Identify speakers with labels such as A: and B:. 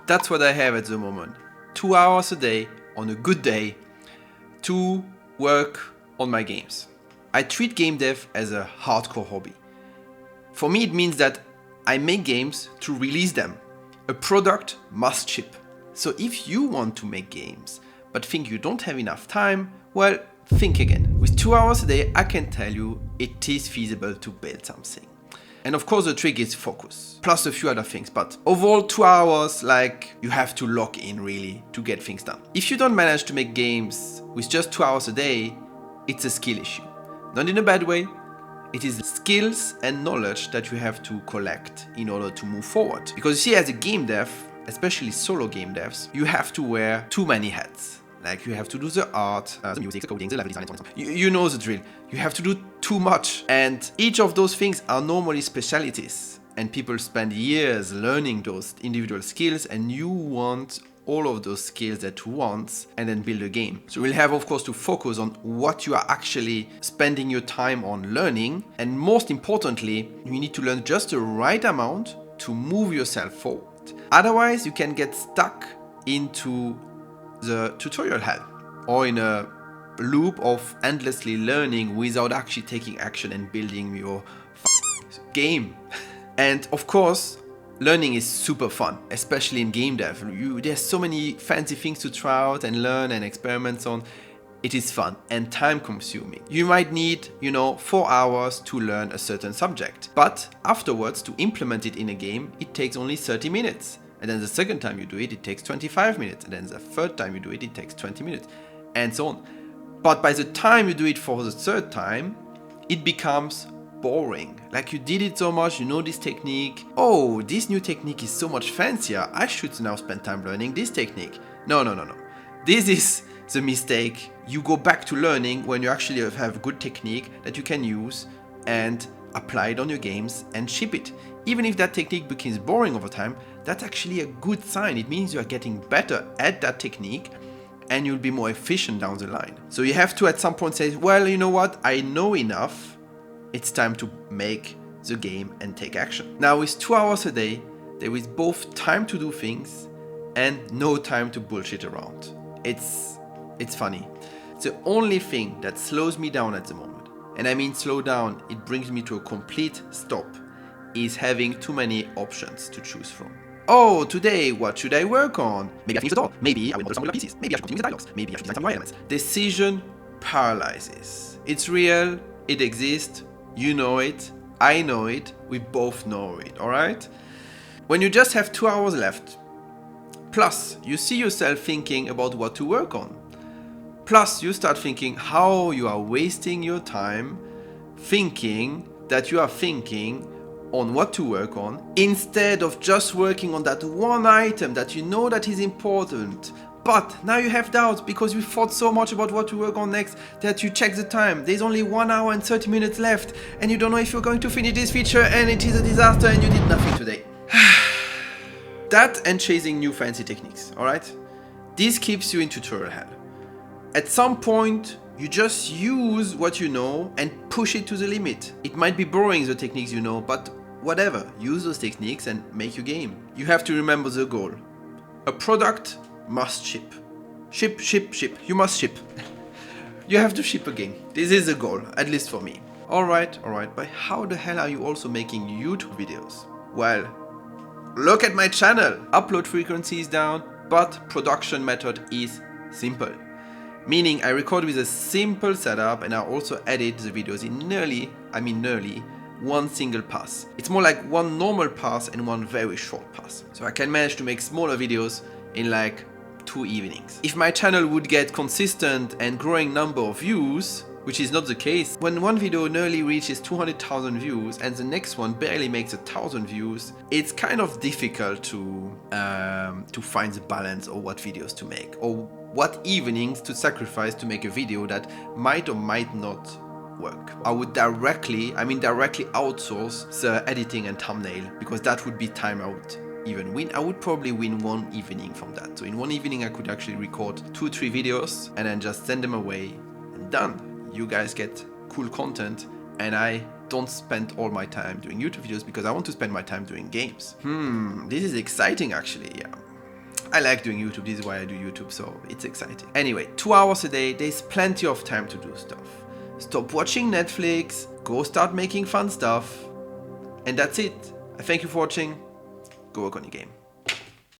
A: That's what I have at the moment. 2 hours a day on a good day to work on my games. I treat game dev as a hardcore hobby. For me, it means that I make games to release them. A product must ship. So if you want to make games but think you don't have enough time, well, think again. With 2 hours a day, I can tell you it is feasible to build something. And of course the trick is focus, plus a few other things, but overall 2 hours, like, you have to lock in really to get things done. If you don't manage to make games with just 2 hours a day, it's a skill issue. Not in a bad way, it is skills and knowledge that you have to collect in order to move forward. Because you see, as a game dev, especially solo game devs, you have to wear too many hats. Like, you have to do the art, the music, the coding, the level design, and so on. You know the drill. You have to do too much. And each of those things are normally specialties. And people spend years learning those individual skills, and you want all of those skills at once and then build a game. So we'll have, of course, to focus on what you are actually spending your time on learning. And most importantly, you need to learn just the right amount to move yourself forward. Otherwise, you can get stuck into the tutorial hell, or in a loop of endlessly learning without actually taking action and building your game. And of course, learning is super fun, especially in game dev. There's so many fancy things to try out and learn and experiment on. It is fun and time consuming. You might need, 4 hours to learn a certain subject, but afterwards, to implement it in a game, it takes only 30 minutes. And then the second time you do it, it takes 25 minutes. And then the third time you do it, it takes 20 minutes. And so on. But by the time you do it for the third time, it becomes boring. Like, you did it so much, you know this technique. Oh, this new technique is so much fancier. I should now spend time learning this technique. No. This is the mistake. You go back to learning when you actually have a good technique that you can use and apply it on your games and ship it. Even if that technique becomes boring over time, that's actually a good sign. It means you are getting better at that technique and you'll be more efficient down the line. So you have to at some point say, well, you know what? I know enough. It's time to make the game and take action. Now, with 2 hours a day, there is both time to do things and no time to bullshit around. It's funny. The only thing that slows me down at the moment, and I mean slow down, it brings me to a complete stop, is having too many options to choose from. Oh, today, what should I work on? Maybe I finish the door. Maybe I will model some pieces. Maybe I should continue the dialogues. Maybe I should design some UI elements. Decision paralysis. It's real. It exists. You know it. I know it. We both know it. All right? When you just have 2 hours left, plus you see yourself thinking about what to work on, plus you start thinking how you are wasting your time thinking that you are thinking on what to work on, instead of just working on that one item that you know that is important. But now you have doubts because you thought so much about what to work on next that you check the time. There's only 1 hour and 30 minutes left and you don't know if you're going to finish this feature, and it is a disaster and you did nothing today. That and chasing new fancy techniques, alright? This keeps you in tutorial hell. At some point, you just use what you know and push it to the limit. It might be boring, the techniques you know, but whatever. Use those techniques and make your game. You have to remember the goal. A product must ship. Ship. You must ship. You have to ship a game. This is the goal, at least for me. Alright, but how the hell are you also making YouTube videos? Well, look at my channel. Upload frequency is down, but production method is simple. Meaning I record with a simple setup and I also edit the videos in nearly one single pass. It's more like one normal pass and one very short pass. So I can manage to make smaller videos in like 2 evenings. If my channel would get consistent and growing number of views, which is not the case, when one video nearly reaches 200,000 views and the next one barely makes 1,000 views, it's kind of difficult to find the balance of what videos to make or what evenings to sacrifice to make a video that might or might not work. I would directly outsource the editing and thumbnail, because that would be time I would even win. I would probably win 1 evening from that. So in 1 evening I could actually record 2-3 videos and then just send them away and done. You guys get cool content and I don't spend all my time doing YouTube videos because I want to spend my time doing games. This is exciting actually, yeah. I like doing YouTube. This is why I do YouTube, so it's exciting. Anyway, 2 hours a day, there's plenty of time to do stuff. Stop watching Netflix, go start making fun stuff, and that's it. I thank you for watching. Go work on your game.